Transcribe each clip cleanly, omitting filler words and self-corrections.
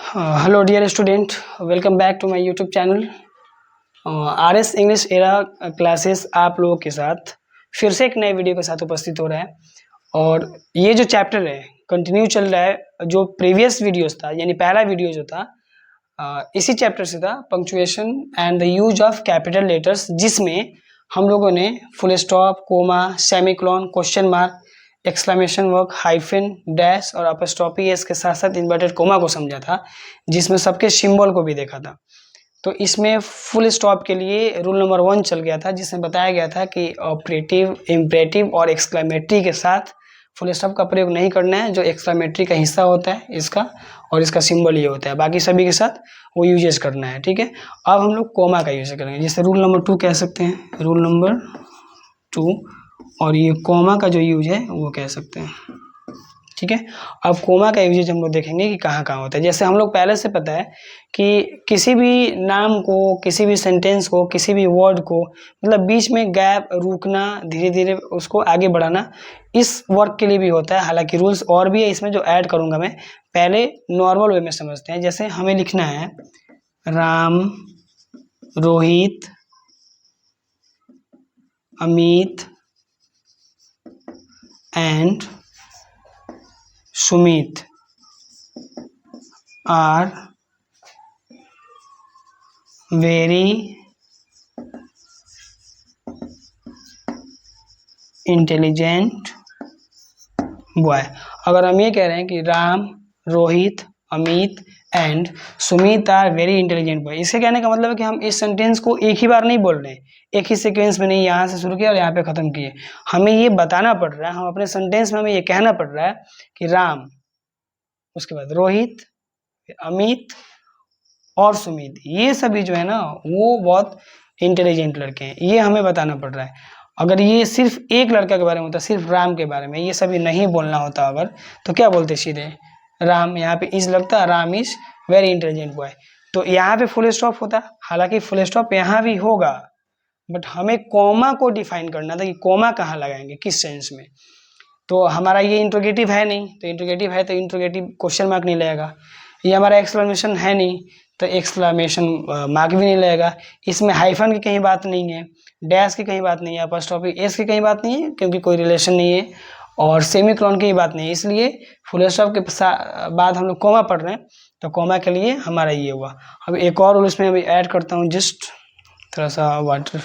Hello dear student, welcome back to my YouTube channel. RS English era classes आप लोगों के साथ फिर से एक नए वीडियो के साथ उपस्थित हो रहा है। और ये जो चैप्टर है कंटिन्यू चल रहा है, जो प्रीवियस वीडियोस था यानी पहला वीडियो जो था इसी चैप्टर से था, punctuation and the use of capital letters, जिसमें हम लोगों ने full stop, comma, semicolon, question mark, exclamation work, hyphen, dash और अपस्ट्रॉफी एस के साथ साथ इन्वर्टेड कोमा को समझा था, जिसमें सबके सिंबल को भी देखा था। तो इसमें फुल स्टॉप के लिए रूल नंबर 1 चल गया था, जिसमें बताया गया था कि ऑपरेटिव, इम्परेटिव और एक्सक्लेमेटरी के साथ फुल स्टॉप का प्रयोग नहीं करना है, जो एक्सक्लेमेटरी का हिस्सा होता है इसका और इसका सिंबल ये होता है, बाकी सभी के साथ वो यूजेस करना है। ठीक है, अब हम लोग कोमा का यूज करेंगे, जिसे रूल नंबर 2 कह सकते हैं, रूल नंबर 2। और ये कोमा का जो यूज है वो कह सकते हैं। ठीक है, अब कोमा का यूजेज हम लोग देखेंगे कि कहाँ कहाँ होता है। जैसे हम लोग पहले से पता है कि किसी भी नाम को, किसी भी सेंटेंस को, किसी भी वर्ड को, मतलब बीच में गैप, रुकना, धीरे धीरे उसको आगे बढ़ाना, इस वर्क के लिए भी होता है। हालांकि रूल्स और भी है इसमें जो ऐड करूंगा मैं, पहले नॉर्मल वे में समझते हैं। जैसे हमें लिखना है Ram, Rohit, Amit and Sumit are very intelligent boy। अगर हम ये कह रहे हैं कि Ram, Rohit, Amit and Sumit are very intelligent boy, इससे कहने का मतलब है कि हम इस सेंटेंस को एक ही बार नहीं बोल रहे, एक ही सीक्वेंस में नहीं, यहाँ से शुरू किया और यहाँ पे खत्म किए। हमें ये बताना पड़ रहा है, हम अपने सेंटेंस में हमें ये कहना पड़ रहा है कि राम, उसके बाद रोहित, अमित और सुमित, ये सभी जो है ना वो बहुत इंटेलिजेंट लड़के हैं, ये हमें बताना पड़ रहा है। अगर ये सिर्फ एक लड़का के बारे में होता, सिर्फ राम के बारे में, ये सभी नहीं बोलना होता अगर, तो क्या बोलते सीधे राम, यहाँ पे इज लगता, Ram is very intelligent boy, तो यहाँ पे फुल स्टॉप होता। हालांकि फुल स्टॉप यहाँ भी होगा, बट हमें कोमा को डिफाइन करना था कि कोमा कहाँ लगाएंगे, किस सेंस में। तो हमारा ये इंट्रोगेटिव है नहीं, तो इंट्रोगेटिव है तो इंट्रोगेटिव क्वेश्चन मार्क नहीं लगेगा। ये हमारा एक्सक्लेमेशन है नहीं, तो एक्सक्लेमेशन मार्क भी नहीं लगेगा। इसमें हाइफन की कहीं बात नहीं है, डैश की कहीं बात नहीं है, अपॉस्ट्रोफी एस की कहीं बात नहीं है, क्योंकि कोई रिलेशन नहीं है, और सेमीकोलन की बात नहीं है। इसलिए फुल स्टॉप के बाद हम लोग कोमा पढ़ रहे हैं, तो कोमा के लिए हमारा ये हुआ। अब एक और रूल इसमें अभी ऐड करता हूँ, जस्ट थोड़ा सा वाटर।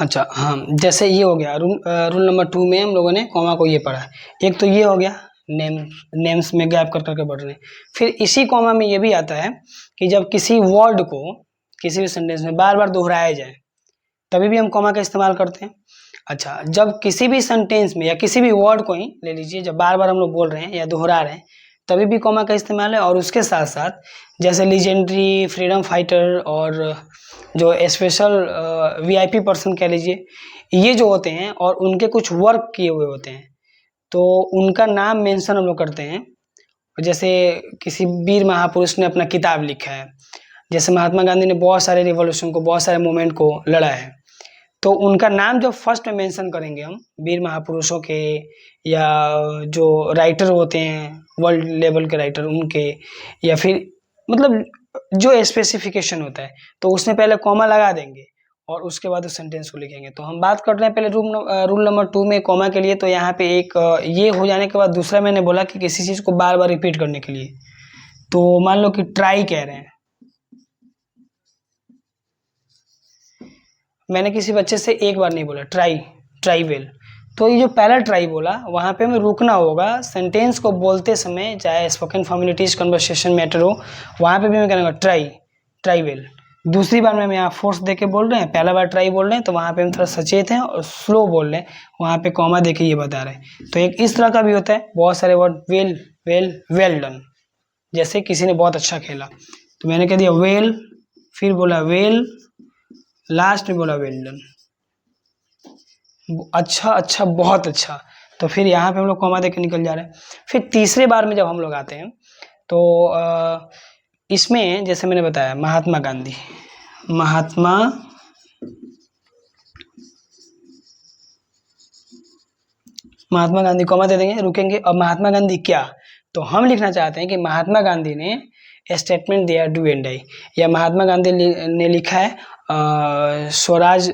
अच्छा हाँ, जैसे ये हो गया रूल नंबर 2 में हम लोगों ने कोमा को ये पढ़ा। एक तो ये हो गया नेम्स में गैप कर करके बढ़ रहे। फिर इसी कोमा में ये भी आता है कि जब किसी वर्ड को किसी भी सेंटेंस में बार बार दोहराया जाए, तभी भी हम कोमा का इस्तेमाल करते हैं। अच्छा, जब किसी भी सेंटेंस में या किसी भी वर्ड को ही ले लीजिए, जब बार बार हम लोग बोल रहे हैं या दोहरा रहे हैं, तभी भी कोमा का इस्तेमाल है। और उसके साथ साथ जैसे लीजेंडरी, फ्रीडम फाइटर और जो स्पेशल वीआईपी पर्सन कह लीजिए, ये जो होते हैं और उनके कुछ वर्क किए हुए होते हैं, तो उनका नाम मेंशन हम लोग करते हैं। जैसे किसी वीर महापुरुष ने अपना किताब लिखा है, जैसे महात्मा गांधी ने बहुत सारे रिवॉल्यूशन को, बहुत सारे मूवमेंट को लड़ा है, तो उनका नाम जो फर्स्ट में मेंशन करेंगे हम, वीर महापुरुषों के या जो राइटर होते हैं वर्ल्ड लेवल के राइटर उनके, या फिर मतलब जो स्पेसिफिकेशन होता है, तो उसमें पहले कॉमा लगा देंगे और उसके बाद उस सेंटेंस को लिखेंगे। तो हम बात कर रहे हैं पहले रूल नंबर 2 में कॉमा के लिए। तो यहाँ पे एक ये हो जाने के बाद दूसरा मैंने बोला कि किसी चीज़ को बार बार रिपीट करने के लिए, तो मान लो कि ट्राई कह रहे हैं, मैंने किसी बच्चे से एक बार नहीं बोला ट्राई वेल, तो ये जो पहला ट्राई बोला वहाँ पे हमें रुकना होगा सेंटेंस को बोलते समय, चाहे स्पोकन फॉर्मेलिटीज कन्वर्सेशन मैटर हो, वहाँ पे भी मैं कहूँगा ट्राई वेल। दूसरी बार में हम यहाँ फोर्स दे के बोल रहे हैं, पहला बार ट्राई बोल रहे हैं, तो वहाँ पे हम थोड़ा सचेत हैं और स्लो बोल रहे हैं, वहाँ पे कॉमा दे के ये बता रहे हैं। तो एक इस तरह का भी होता है, बहुत सारे वर्ड वेल डन, जैसे किसी ने बहुत अच्छा खेला तो मैंने कह दिया वेल फिर बोला वेल, लास्ट में बोला वेल डन। अच्छा अच्छा, बहुत अच्छा। तो फिर यहाँ पे हम लोग कॉमा देके निकल जा रहे हैं। फिर तीसरे बार में जब हम लोग आते हैं तो इसमें जैसे मैंने बताया महात्मा गांधी, महात्मा गांधी कॉमा दे देंगे, रुकेंगे। और महात्मा गांधी क्या, तो हम लिखना चाहते हैं कि महात्मा गांधी ने स्टेटमेंट दिया डू एंड डाई, या महात्मा गांधी ने लिखा है स्वराज,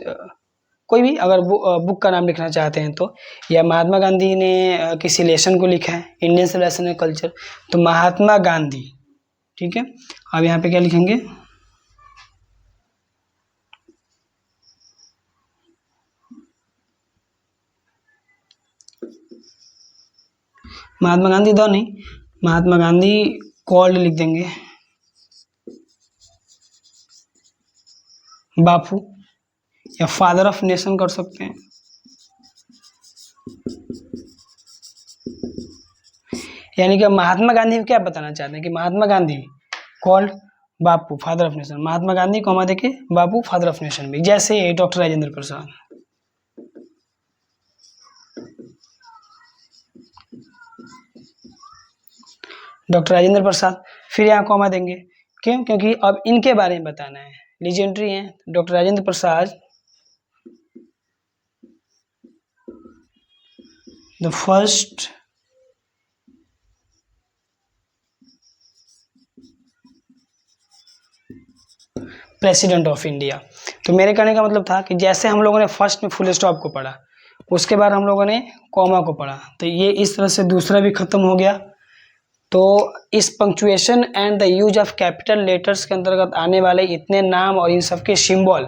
कोई भी अगर बुक का नाम लिखना चाहते हैं तो, या महात्मा गांधी ने किसी लेसन को लिखा है, इंडियन सिविलाइजेशन एंड कल्चर, तो महात्मा गांधी। ठीक है, अब यहाँ पे क्या लिखेंगे, महात्मा गांधी दो नहीं, महात्मा गांधी कॉल्ड लिख देंगे बापू, या फादर ऑफ नेशन कर सकते हैं। यानी कि महात्मा गांधी को क्या बताना चाहते हैं कि Mahatma Gandhi called Bapu father of nation, Mahatma Gandhi comma देके बापू फादर ऑफ नेशन भी। जैसे डॉक्टर राजेंद्र प्रसाद, डॉक्टर राजेंद्र प्रसाद, फिर यहाँ कॉमा देंगे। क्यों, क्योंकि अब इनके बारे में बताना है, लीजेंडरी हैं doctor Rajendra Prasad, the first president of India. तो मेरे कहने का मतलब था कि जैसे हम लोगों ने फर्स्ट में फुल स्टॉप को पढ़ा, उसके बाद हम लोगों ने कॉमा को पढ़ा, तो ये इस तरह से दूसरा भी खत्म हो गया। तो इस punctuation and the use of capital letters के अंतर्गत आने वाले इतने नाम और इन सब के सिंबल,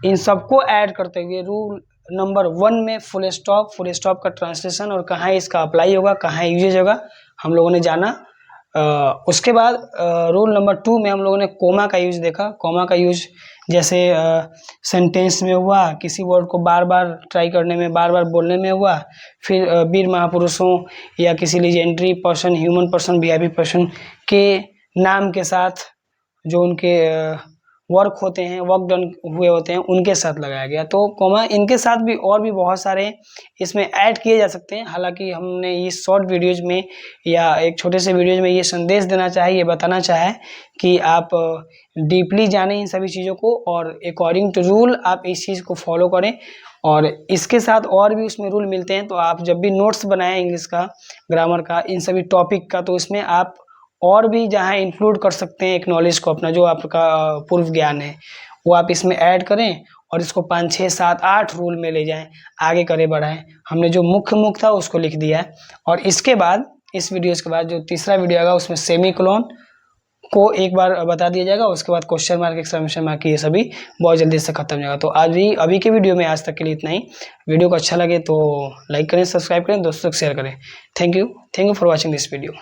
इन सबको ऐड करते हुए रूल नंबर 1 में फुल स्टॉप का ट्रांसलेशन और कहाँ इसका अप्लाई होगा, कहाँ यूजेज होगा, हम लोगों ने जाना। उसके बाद रूल नंबर 2 में हम लोगों ने कोमा का यूज देखा। कोमा का यूज जैसे सेंटेंस में हुआ, किसी वर्ड को बार बार ट्राई करने में, बार बार बोलने में हुआ, फिर वीर महापुरुषों या किसी legendary person, human person, VIP person के नाम के साथ जो उनके वर्क होते हैं, वर्क डन हुए होते हैं, उनके साथ लगाया गया। तो कोमा इनके साथ भी और भी बहुत सारे इसमें ऐड किए जा सकते हैं। हालांकि हमने इस शॉर्ट वीडियोज में या एक छोटे से वीडियोज में ये संदेश देना चाहे, ये बताना चाहे कि आप डीपली जानें इन सभी चीज़ों को और अकॉर्डिंग टू रूल आप इस चीज़ को फॉलो करें। और इसके साथ और भी उसमें रूल मिलते हैं, तो आप जब भी नोट्स बनाएं इंग्लिश का, ग्रामर का, इन सभी टॉपिक का, तो इसमें आप और भी जहाँ इंक्लूड कर सकते हैं एक नॉलेज को, अपना जो आपका पूर्व ज्ञान है वो आप इसमें ऐड करें और इसको 5, 6, 7, 8 रूल में ले जाएं, आगे करें, बढ़ाएं। हमने जो मुख्य था उसको लिख दिया है। और इसके बाद इस वीडियो के बाद जो तीसरा वीडियो आएगा उसमें सेमीकोलन को एक बार बता दिया जाएगा, उसके बाद क्वेश्चन मार्क, एक्सक्लेमेशन मार्क, ये सभी बहुत जल्दी से खत्म हो जाएगा। तो आज भी अभी के वीडियो में आज तक के लिए इतना ही। वीडियो को अच्छा लगे तो लाइक करें, सब्सक्राइब करें, दोस्तों को शेयर करें। Thank you for watching this video.